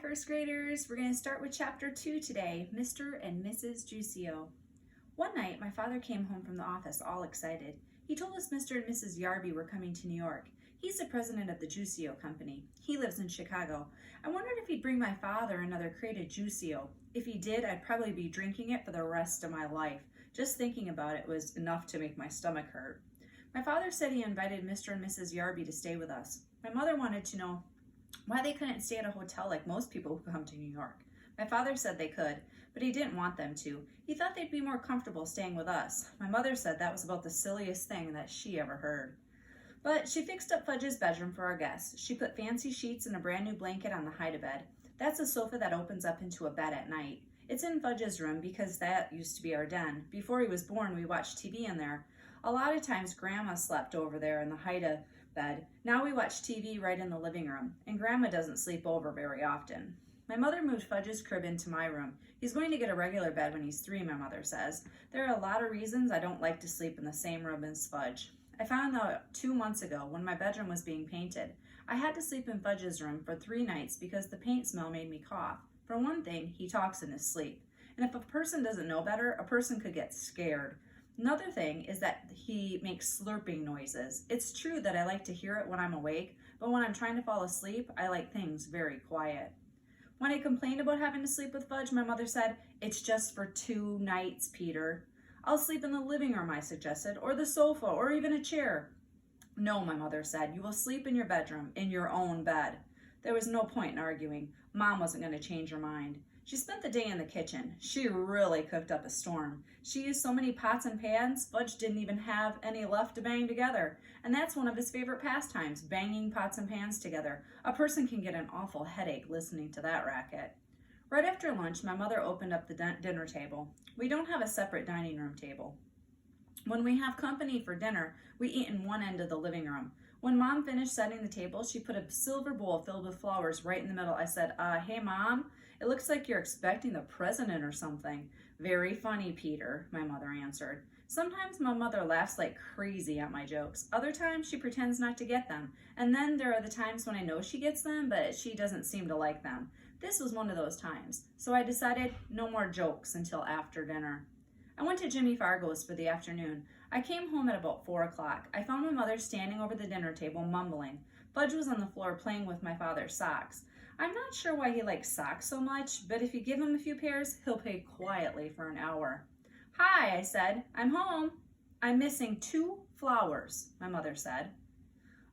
first graders. We're going to start with chapter 2 today, Mr. and Mrs. Juicio. One night, my father came home from the office all excited. He told us Mr. and Mrs. Yarby were coming to New York. He's the president of the Juicio Company. He lives in Chicago. I wondered if he'd bring my father another crate of Juicio. If he did, I'd probably be drinking it for the rest of my life. Just thinking about it was enough to make my stomach hurt. My father said he invited Mr. and Mrs. Yarby to stay with us. My mother wanted to know why they couldn't stay at a hotel like most people who come to New York. My father said they could, but he didn't want them to. He thought they'd be more comfortable staying with us. My mother said that was about the silliest thing that she ever heard. But she fixed up Fudge's bedroom for our guests. She put fancy sheets and a brand new blanket on the hide-a-bed. That's a sofa that opens up into a bed at night. It's in Fudge's room because that used to be our den. Before he was born, we watched TV in there. A lot of times, Grandma slept over there in the hide-a-bed. Now we watch TV right in the living room, and Grandma doesn't sleep over very often. My mother moved Fudge's crib into my room. He's going to get a regular bed when he's 3, my mother says. There are a lot of reasons I don't like to sleep in the same room as Fudge. I found out 2 months ago when my bedroom was being painted. I had to sleep in Fudge's room for 3 nights because the paint smell made me cough. For one thing, he talks in his sleep. And if a person doesn't know better, a person could get scared. Another thing is that he makes slurping noises. It's true that I like to hear it when I'm awake, but when I'm trying to fall asleep, I like things very quiet. When I complained about having to sleep with Fudge, my mother said, "It's just for 2 nights, Peter." "I'll sleep in the living room," I suggested, "or the sofa, or even a chair." "No," my mother said, "you will sleep in your bedroom, in your own bed." There was no point in arguing. Mom wasn't going to change her mind. She spent the day in the kitchen. She really cooked up a storm. She used so many pots and pans, Fudge didn't even have any left to bang together. And that's one of his favorite pastimes, banging pots and pans together. A person can get an awful headache listening to that racket. Right after lunch, my mother opened up the dinner table. We don't have a separate dining room table. When we have company for dinner, we eat in one end of the living room. When Mom finished setting the table, she put a silver bowl filled with flowers right in the middle. I said, "Hey, Mom, it looks like you're expecting the president or something." "Very funny, Peter," my mother answered. Sometimes my mother laughs like crazy at my jokes. Other times she pretends not to get them. And then there are the times when I know she gets them, but she doesn't seem to like them. This was one of those times. So I decided no more jokes until after dinner. I went to Jimmy Fargo's for the afternoon. I came home at about 4 o'clock. I found my mother standing over the dinner table mumbling. Fudge was on the floor playing with my father's socks. I'm not sure why he likes socks so much, but if you give him a few pairs, he'll play quietly for an hour. "Hi," I said. "I'm home." "I'm missing 2 flowers, my mother said.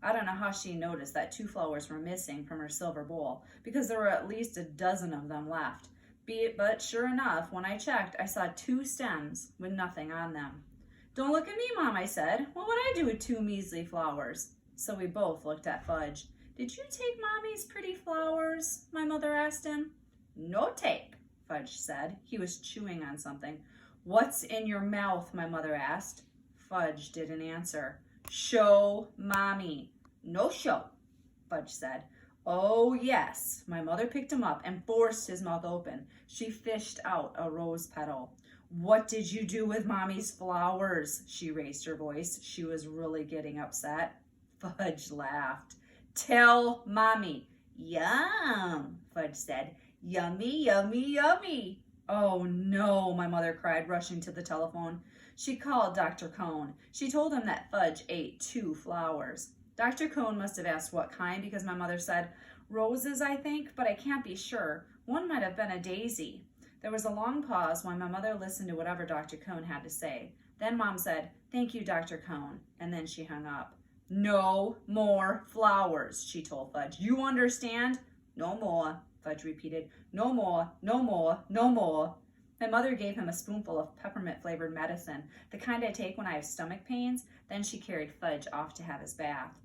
I don't know how she noticed that 2 flowers were missing from her silver bowl, because there were at least a dozen of them left. But sure enough, when I checked, I saw 2 stems with nothing on them. "Don't look at me, Mom," I said. "What would I do with 2 measly flowers?" So we both looked at Fudge. "Did you take Mommy's pretty flowers?" my mother asked him. "No take," Fudge said. He was chewing on something. "What's in your mouth?" my mother asked. Fudge didn't answer. "Show Mommy." "No show," Fudge said. "Oh, yes." My mother picked him up and forced his mouth open. She fished out a rose petal. "What did you do with Mommy's flowers?" She raised her voice. She was really getting upset. Fudge laughed. "Tell Mommy." "Yum," Fudge said. "Yummy, yummy, yummy." "Oh, no," my mother cried, rushing to the telephone. She called Dr. Cohn. She told him that Fudge ate 2 flowers. Dr. Cohn must have asked what kind, because my mother said, "Roses, I think, but I can't be sure. One might have been a daisy." There was a long pause while my mother listened to whatever Dr. Cohn had to say. Then Mom said, "Thank you, Dr. Cohn," and then she hung up. "No more flowers," she told Fudge. "You understand?" "No more," Fudge repeated. "No more, no more, no more." My mother gave him a spoonful of peppermint-flavored medicine, the kind I take when I have stomach pains. Then she carried Fudge off to have his bath.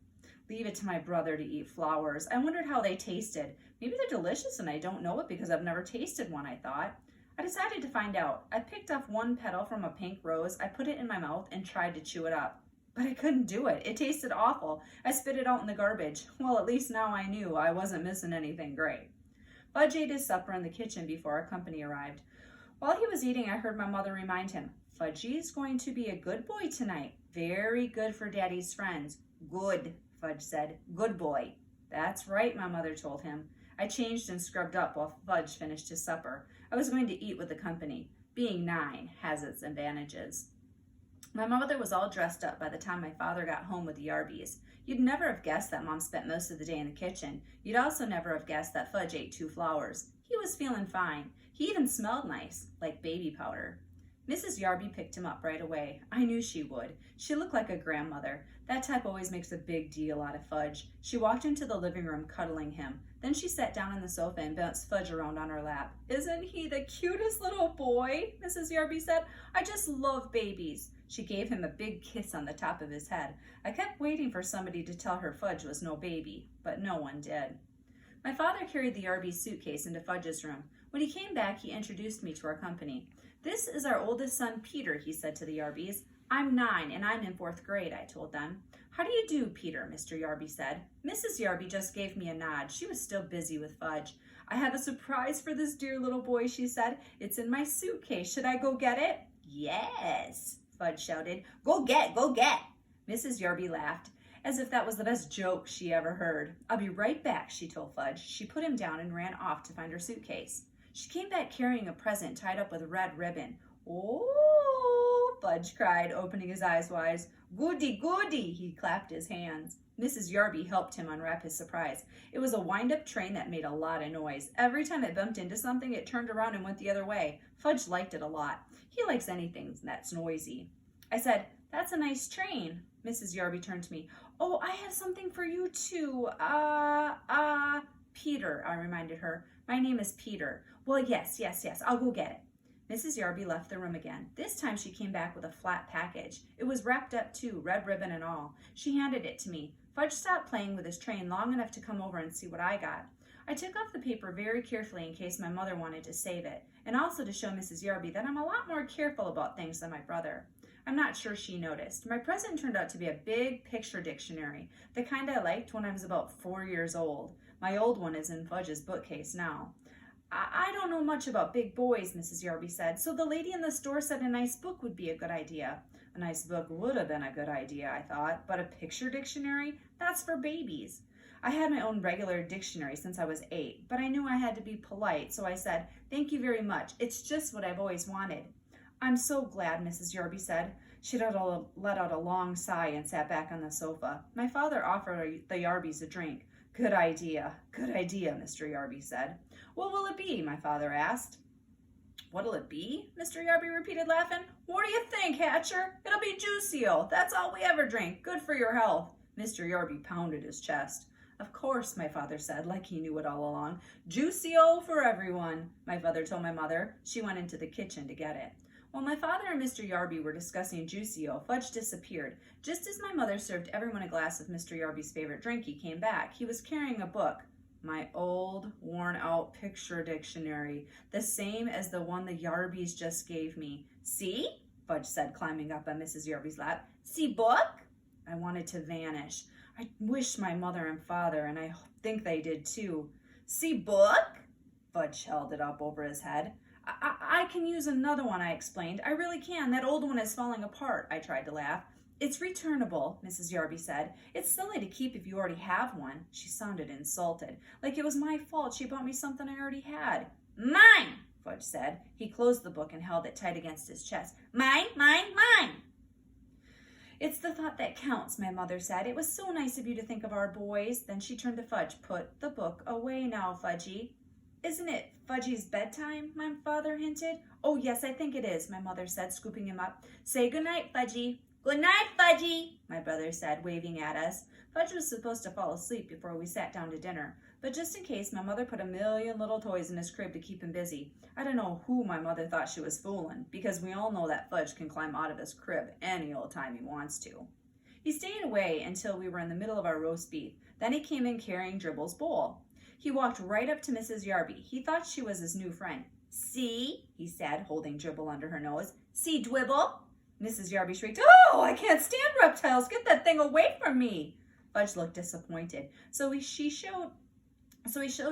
Leave it to my brother to eat flowers. I wondered how they tasted. Maybe they're delicious and I don't know it because I've never tasted one, I thought. I decided to find out. I picked off 1 petal from a pink rose. I put it in my mouth and tried to chew it up. But I couldn't do it. It tasted awful. I spit it out in the garbage. Well, at least now I knew I wasn't missing anything great. Fudge ate his supper in the kitchen before our company arrived. While he was eating, I heard my mother remind him, "Fudgy's going to be a good boy tonight. Very good for Daddy's friends." "Good," Fudge said. "Good boy." "That's right," my mother told him. I changed and scrubbed up while Fudge finished his supper. I was going to eat with the company. Being 9 has its advantages. My mother was all dressed up by the time my father got home with the Yarbies. You'd never have guessed that Mom spent most of the day in the kitchen. You'd also never have guessed that Fudge ate 2 flowers. He was feeling fine. He even smelled nice, like baby powder. Mrs. Yarby picked him up right away. I knew she would. She looked like a grandmother. That type always makes a big deal out of Fudge. She walked into the living room, cuddling him. Then she sat down on the sofa and bounced Fudge around on her lap. "Isn't he the cutest little boy?" Mrs. Yarby said. "I just love babies." She gave him a big kiss on the top of his head. I kept waiting for somebody to tell her Fudge was no baby, but no one did. My father carried the Yarby's suitcase into Fudge's room. When he came back, he introduced me to our company. "This is our oldest son, Peter," he said to the Yarbys. "I'm 9, and I'm in 4th grade," I told them. "How do you do, Peter?" Mr. Yarby said. Mrs. Yarby just gave me a nod. She was still busy with Fudge. "I have a surprise for this dear little boy," she said. "It's in my suitcase. Should I go get it?" "Yes," Fudge shouted. Go get. Mrs. Yarby laughed, as if that was the best joke she ever heard. "I'll be right back," she told Fudge. She put him down and ran off to find her suitcase. She came back carrying a present tied up with red ribbon. "Oh," Fudge cried, opening his eyes wide. "Goody, goody," he clapped his hands. Mrs. Yarby helped him unwrap his surprise. It was a wind-up train that made a lot of noise. Every time it bumped into something, it turned around and went the other way. Fudge liked it a lot. He likes anything that's noisy. I said, "That's a nice train." Mrs. Yarby turned to me. "Oh, I have something for you too. Peter," I reminded her. "My name is Peter." "Well, yes, I'll go get it." Mrs. Yarby left the room again. This time she came back with a flat package. It was wrapped up too, red ribbon and all. She handed it to me. Fudge stopped playing with his train long enough to come over and see what I got. I took off the paper very carefully in case my mother wanted to save it, and also to show Mrs. Yarby that I'm a lot more careful about things than my brother. I'm not sure she noticed. My present turned out to be a big picture dictionary, the kind I liked when I was about 4 years old. My old one is in Fudge's bookcase now. I don't know much about big boys," Mrs. Yarby said, "so the lady in the store said a nice book would be a good idea." A nice book would have been a good idea, I thought, but a picture dictionary? That's for babies. I had my own regular dictionary since I was 8, but I knew I had to be polite, so I said, "Thank you very much. It's just what I've always wanted." "I'm so glad," Mrs. Yarby said. She let out a long sigh and sat back on the sofa. My father offered the Yarbys a drink. Good idea, Mr. Yarby said. "What will it be?" my father asked. "What'll it be?" Mr. Yarby repeated, laughing. "What do you think, Hatcher? It'll be Juicio. That's all we ever drink. Good for your health." Mr. Yarby pounded his chest. "Of course," my father said, like he knew it all along. "Juicio for everyone," my father told my mother. She went into the kitchen to get it. While my father and Mr. Yarby were discussing Juicio, Fudge disappeared. Just as my mother served everyone a glass of Mr. Yarby's favorite drink, he came back. He was carrying a book. My old, worn-out picture dictionary, the same as the one the Yarbys just gave me. "See?" Fudge said, climbing up on Mrs. Yarby's lap. "See book?" I wanted to vanish. I wish my mother and father, and I think they did too. "See book?" Fudge held it up over his head. I can use another one," I explained. "I really can. That old one is falling apart." I tried to laugh. "It's returnable," Mrs. Yarby said. "It's silly to keep if you already have one." She sounded insulted, like it was my fault she bought me something I already had. "Mine," Fudge said. He closed the book and held it tight against his chest. "Mine. "It's the thought that counts," my mother said. "It was so nice of you to think of our boys." Then she turned to Fudge. "Put the book away now, Fudgy." "Isn't it Fudgy's bedtime?" my father hinted. "Oh, yes, I think it is," my mother said, scooping him up. "Say goodnight, Fudgy." "Good night, Fudgy," my brother said, waving at us. Fudge was supposed to fall asleep before we sat down to dinner, but just in case, my mother put a million little toys in his crib to keep him busy. I don't know who my mother thought she was fooling, because we all know that Fudge can climb out of his crib any old time he wants to. He stayed away until we were in the middle of our roast beef. Then he came in carrying Dribble's bowl. He walked right up to Mrs. Yarby. He thought she was his new friend. "See," he said, holding Dribble under her nose. "See, Dwibble?" Mrs. Yarby shrieked, "Oh, I can't stand reptiles. Get that thing away from me." Fudge looked disappointed. So he showed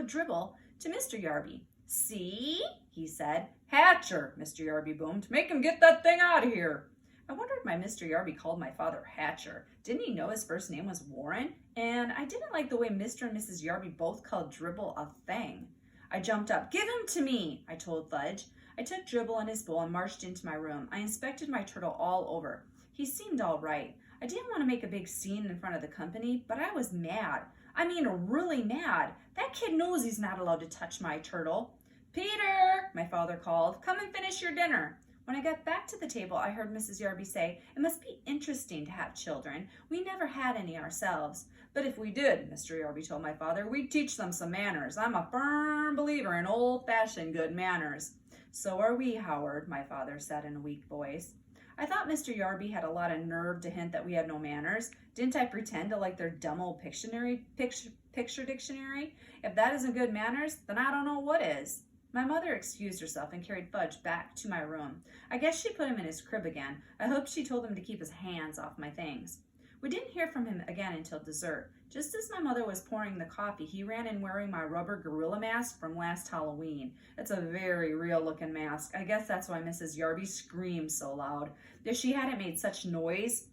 Dribble to Mr. Yarby. "See," he said. "Hatcher," Mr. Yarby boomed. "Make him get that thing out of here." I wondered why Mr. Yarby called my father Hatcher. Didn't he know his first name was Warren? And I didn't like the way Mr. and Mrs. Yarby both called Dribble a thing. I jumped up. "Give him to me," I told Fudge. I took Dribble and his bowl and marched into my room. I inspected my turtle all over. He seemed all right. I didn't want to make a big scene in front of the company, but I was mad. I mean, really mad. That kid knows he's not allowed to touch my turtle. "Peter," my father called, "come and finish your dinner." When I got back to the table, I heard Mrs. Yarby say, "It must be interesting to have children. We never had any ourselves." "But if we did," Mr. Yarby told my father, "we'd teach them some manners. I'm a firm believer in old-fashioned good manners." "So are we, Howard," my father said in a weak voice. I thought Mr. Yarby had a lot of nerve to hint that we had no manners. Didn't I pretend to like their dumb old picture dictionary? If that isn't good manners, then I don't know what is. My mother excused herself and carried Fudge back to my room. I guess she put him in his crib again. I hope she told him to keep his hands off my things. We didn't hear from him again until dessert. Just as my mother was pouring the coffee, he ran in wearing my rubber gorilla mask from last Halloween. It's a very real-looking mask. I guess that's why Mrs. Yarby screamed so loud. If she hadn't made such noise,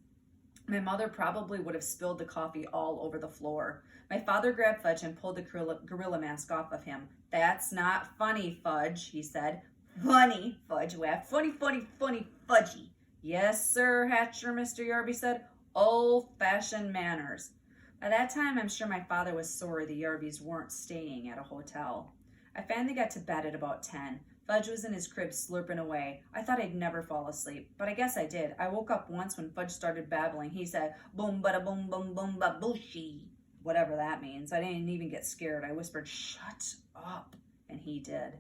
my mother probably would have spilled the coffee all over the floor. My father grabbed Fudge and pulled the gorilla mask off of him. "That's not funny, Fudge," he said. "Funny," Fudge laughed. "Funny, funny, funny, Fudgy." "Yes, sir, Hatcher," Mr. Yarby said. "Old-fashioned manners." By that time, I'm sure my father was sorry the Yarbys weren't staying at a hotel. I finally got to bed at about 10. Fudge was in his crib slurping away. I thought I'd never fall asleep, but I guess I did. I woke up once when Fudge started babbling. He said, "Boom, bada boom, boom, boom, ba booshy," whatever that means. I didn't even get scared. I whispered, "Shut up," and he did.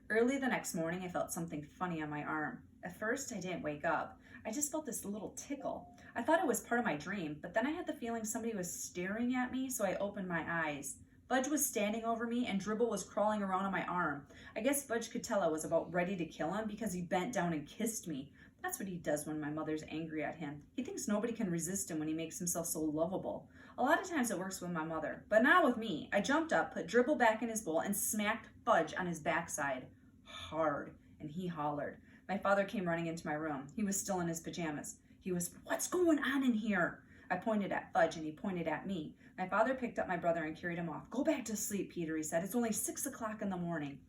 Early the next morning, I felt something funny on my arm. At first, I didn't wake up. I just felt this little tickle. I thought it was part of my dream, but then I had the feeling somebody was staring at me, so I opened my eyes. Fudge was standing over me, and Dribble was crawling around on my arm. I guess Fudge could tell I was about ready to kill him because he bent down and kissed me. That's what he does when my mother's angry at him. He thinks nobody can resist him when he makes himself so lovable. A lot of times it works with my mother, but not with me. I jumped up, put Dribble back in his bowl, and smacked Fudge on his backside. Hard, and he hollered. My father came running into my room. He was still in his pajamas. He whispered, "What's going on in here?" I pointed at Fudge, and he pointed at me. My father picked up my brother and carried him off. "Go back to sleep, Peter," he said. "It's only 6 o'clock in the morning."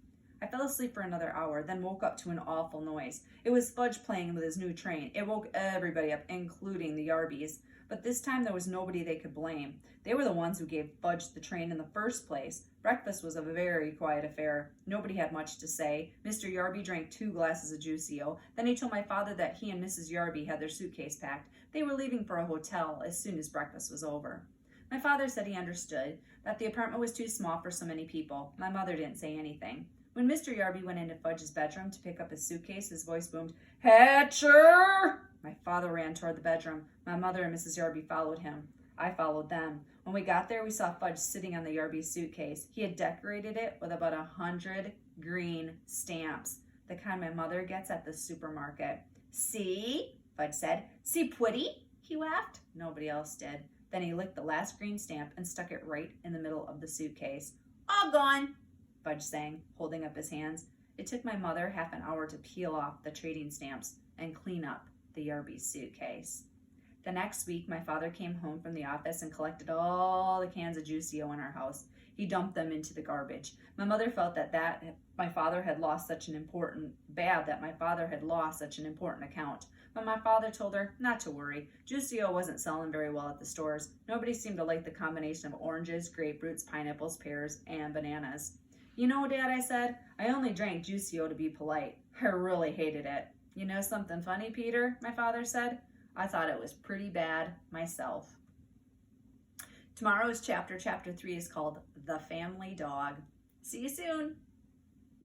I fell asleep for another hour, then woke up to an awful noise. It was Fudge playing with his new train. It woke everybody up, including the Yarbys. But this time there was nobody they could blame. They were the ones who gave Fudge the train in the first place. Breakfast was a very quiet affair. Nobody had much to say. Mr. Yarby drank 2 glasses of Juicio. Then he told my father that he and Mrs. Yarby had their suitcase packed. They were leaving for a hotel as soon as breakfast was over. My father said he understood, that the apartment was too small for so many people. My mother didn't say anything. When Mr. Yarby went into Fudge's bedroom to pick up his suitcase, his voice boomed, "Hatcher!" My father ran toward the bedroom. My mother and Mrs. Yarby followed him. I followed them. When we got there, we saw Fudge sitting on the Yarby suitcase. He had decorated it with about 100 green stamps, the kind my mother gets at the supermarket. "See?" Fudge said. "See pretty?" He laughed. Nobody else did. Then he licked the last green stamp and stuck it right in the middle of the suitcase. "All gone," Fudge sang, holding up his hands. It took my mother half an hour to peel off the trading stamps and clean up the Yarby suitcase. The next week, my father came home from the office and collected all the cans of Juicio in our house. He dumped them into the garbage. My mother felt that my father had lost such an important account. But my father told her not to worry. Juicio wasn't selling very well at the stores. Nobody seemed to like the combination of oranges, grapefruits, pineapples, pears, and bananas. "You know, Dad," I said, "I only drank Juicio to be polite. I really hated it." "You know something funny, Peter?" my father said. I thought it was pretty bad myself. Tomorrow's chapter 3, is called The Family Dog. See you soon.